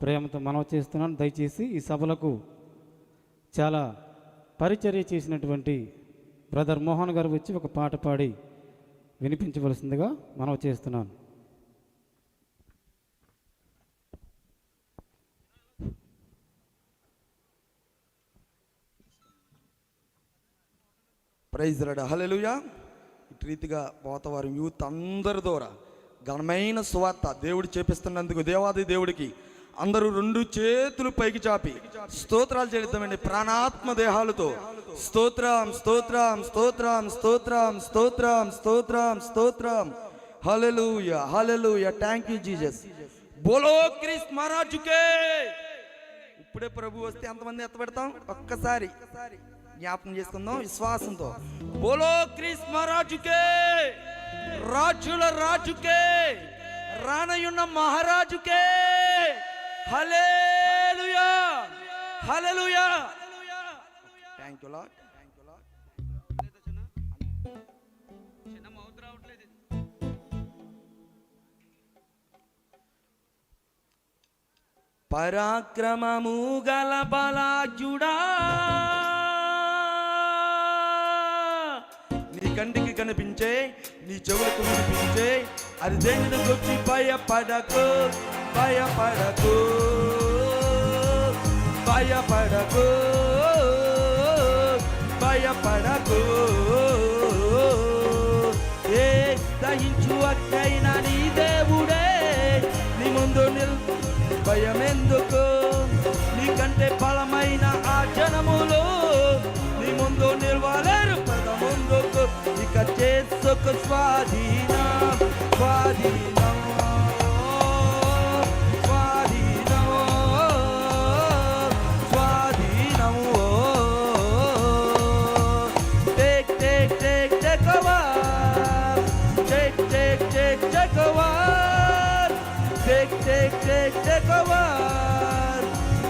ప్రేమతో మనవి చేస్తున్నాను. దయచేసి ఈ సభలకు చాలా పరిచర్య చేసినటువంటి బ్రదర్ మోహన్ గారు వచ్చి ఒక పాట పాడి వినిపించవలసిందిగా మనవి చేస్తున్నాను. ప్రైజ్ లార్డ్, హల్లెలూయా. ఇటు రీతిగా పోతవారు యూత్ అందరి ద్వారా ఘనమైన సువార్త దేవుడు చేపిస్తున్నందుకు దేవాది దేవుడికి అందరూ రెండు చేతులు పైకి చాపి స్తోత్రాలు చేద్దామండి. ప్రాణాత్మ దేహాలతో స్తోత్రం స్తోత్రం స్తోత్రం స్తోత్రం స్తోత్రం స్తోత్రం స్తోత్రం. Hallelujah hallelujah. Thank you Jesus. బోలో క్రీస్తు మహారాజుకే. ఇప్పుడే ప్రభు వస్తే ఎంతమంది ఎత్తబెడతాం? ఒక్కసారి జ్ఞాపకం చేసుకుందాం విశ్వాసంతో. బోలో క్రీస్తు మహారాజుకే, రాజుల రాజుకే, రానయున్న మహారాజుకే. Hallelujah hallelujah. Thank you Lord. పరాక్రమము గల బలాజుడా, నీ కంటికి కనిపించే, నీ చెవులకు వినిపించే అరిదేని గొప్పి భయపడకు భయపడకు భయపడకు భయపడకు. ఏ దహించు అక్కైనా నీ దేవుడే నీ ముందు భయమెందుకు? నీకంటే బలమైన ఆ జనములు నీ ముందు నిలవలేరు. పద ముందుకు ఇక చేసుకు స్వాధీనం స్వాధీనం స్వాధీనం స్వాధీనం. Take take take take over, take take take take over, take take take take over,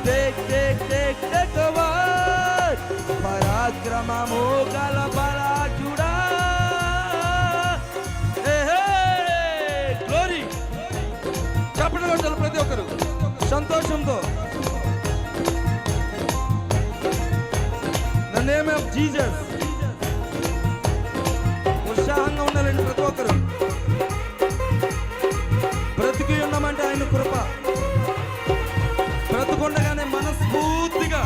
take take take take over. పరాక్రమము గల బలాజుడా. గ్లోరీ. చప్పట్లు కొట్టాలి ప్రతి ఒక్కరు సంతోషంతో. The name of Jesus. ఉత్సాహంగా ఉండాలండి ప్రతి ఒక్కరు. బ్రతికి ఉన్నామంటే ఆయన కృప. బ్రతుకుండగానే మనస్ఫూర్తిగా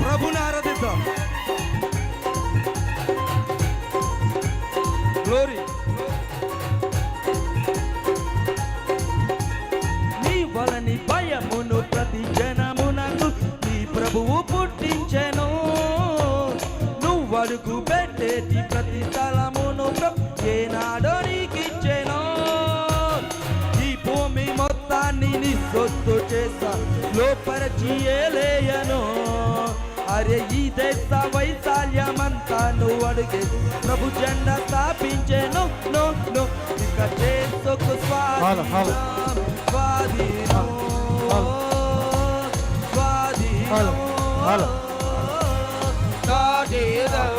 ప్రభుని ఆరాధిద్దాం. గ్లోరీ. నీ వలని భయమును ప్రతి జనమునకు నీ ప్రభువు పుట్టించెను. నువ్వు అడుగు పెట్టేటి ప్రతి స్థలమును ఏనాడో నీకిచ్చెను. ఈ భూమి మొత్తాన్ని నీ సొత్తు చేసా లోపరచి ఏలేయను. అరే ఈ దేశ వైశాల్యమంతా నువ్వు అడిగే ప్రభు జెండా స్థాపించెను. నో నో ఇక చేసుకు స్వాధీనం స్వాధీనం స్వాధీనం స్వాధీనం.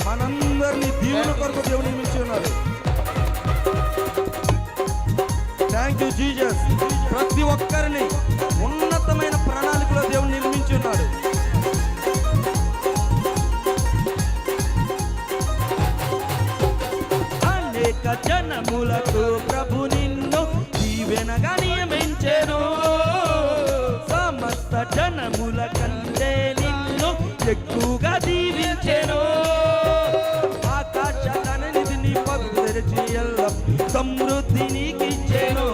మనందరినీ దీవెన కొరకు దేవుడు నియమించి ఉన్నాడు. Thank you Jesus. ప్రతి ఒక్కరిని ఉన్నతమైన ప్రణాళికలో దేవుడు నిర్మించి ఉన్నాడు. అనేక జనములకు ప్రభు నిన్ను దీవెనగా నియమించెను. సమస్త జనముల కంటే నిన్ను ఎక్కువగా దీవించెను. ఆకాశాన్ని నీ పగులు తెరిచి సమృద్ధి నీకిచ్చెను.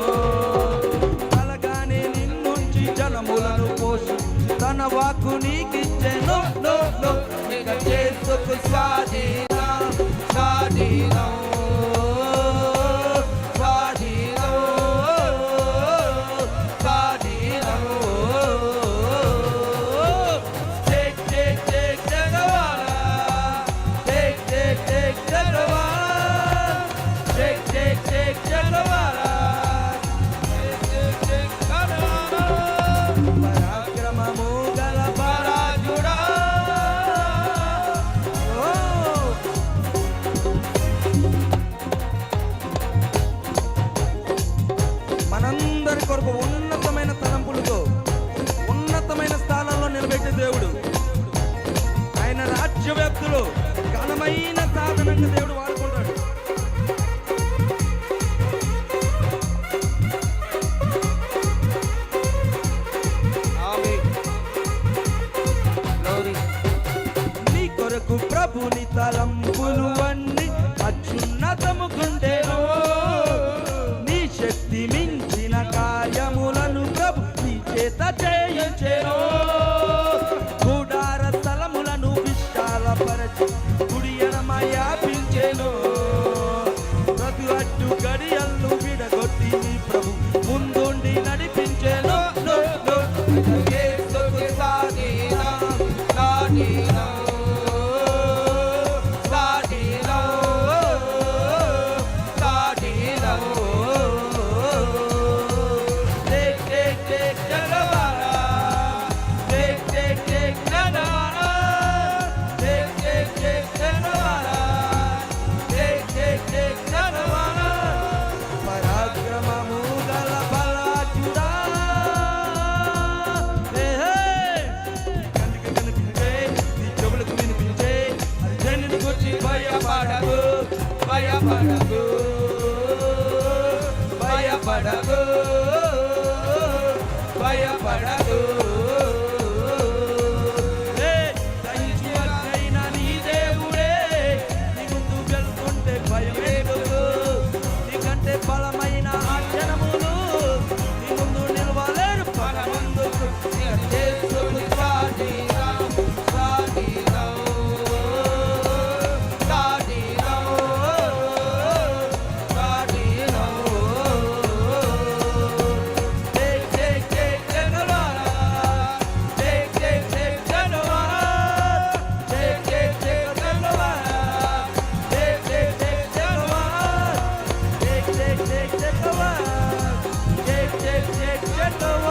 అలాగానే నిన్నుంచి జనములను పోషి తన వాక్కు నీకిచ్చెను. చేసుకు స్వాధీనం స్వాధీనం స్వాధీనం స్వాధీనం ఒక ఉన్నతమైన తలంపులతో ఉన్నతమైన స్థానంలో నిలబెట్టే దేవుడు. ఆయన రాజ్య వ్యాప్తిలో ఘనమైన సాధనంగా దేవుడు వాడుకుంటాడు. నీ కొరకు ప్రభుని తలంపులు అన్ని అత్యున్నతము గుండెను. నీ శక్తి మించిన కార్యములను ప్రభు నీ చేత చేయించెను. గుడార స్థలములను విశాలపరచి కుడి ఎడమ వ్యాపించెను. ప్రతి అడ్డు గడియలను విడగొట్టి నీ ప్రభు ముందుండి నడిపించెను. పరాక్రమము గల బలాఢ్యుడా, కంటికి కనిపించే నీ చెవులకు వినిపించే అర్జునుని గురించి భయపడకు, భయపడకు, భయపడకు, భయపడకు. దహించువైన నీ దేవుడే నీ ముందు వెళ్తుంటే భయమేందుకు? నీకంటే బలమైన ఆ జనములు నీ ముందు నిలవలేరు పగమందుకు. యేసుని సాటిరావు, సాటిరావు, సాటిరావు, సాటిరావు. టేక్ టేక్ టేక్ జనవారా, టేక్ టేక్ టేక్ జనవారా, టేక్ టేక్ టేక్ జనవారా, టేక్ టేక్ టేక్ జనవారా, టేక్ టేక్ టేక్ జనవారా, టేక్ టేక్ టేక్ జనవారా.